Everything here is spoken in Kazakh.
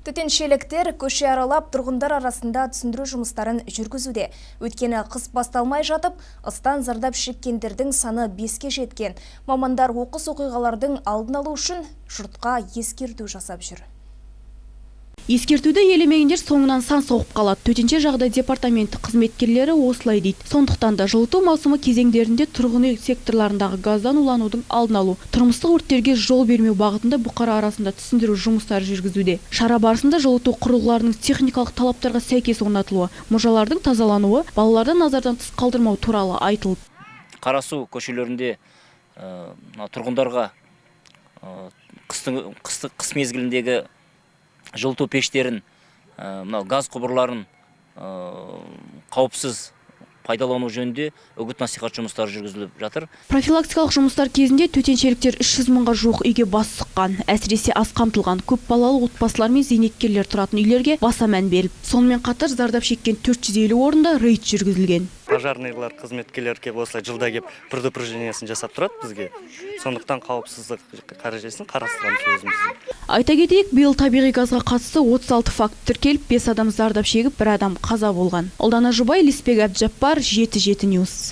Төтеншеліктер көше аралап тұрғындар арасында түсіндіру жұмыстарын жүргізуде. Өйткені қыс басталмай жатып, ыстан зардап шеккендердің саны 5-ке жеткен. Мамандар оқыс оқиғалардың алдын алу үшін жұртқа ескерту жасап жүр. Ескертуді елемегендер соңынан сан соғып қалады. Төтенше жағдай департаменті қызметкерлері осылай дейді. Сондықтан да жылыту маусымы кезеңдерінде тұрғын үй секторларындағы газдан уланудың алдын алу, тұрмыстық өрттерге жол бермеу бағытында бұқара арасында түсіндіру жұмыстары жүргізуде. Шара барысында жылыту құрылғыларының техникалық талаптарға сәйкес орнатылуы, мұржалардың тазалануы, балаларды назардан тыс қалдырмау туралы айтылды. Қарасу көшелерінде тұрғындарға қыс мезгіліндегі жылыту пештерін, газ құбырларын қауіпсіз пайдалану жөнінде үгіт-насихат жұмыстары жүргізіліп жатыр. Профилактикалық жұмыстар кезінде төтеншеліктер 300 мыңға жуық үйге бас сұққан. Әсіресе аз қамтылған көп балалы отбасылар мен зейнеткерлер тұратын үйлерге баса мән беріліп, сонымен қатар зардап шеккен 450 орында рейд жүргізілген. Пожарныйлар қызметкерлер кеп осылай жылда кеп предупреждениесін жасап тұрады бізге. Сондықтан қауіпсіздік қаражасын қарастырамыз өзімізде. Айта кетейік, биыл табиғи газға қатысты 36 факт тіркеліп, 5 адам зардап шегіп, 1 адам қаза болған. Ұлдана Жұбай, Леспек Әбдіжаппар, 7-7 Ньюс.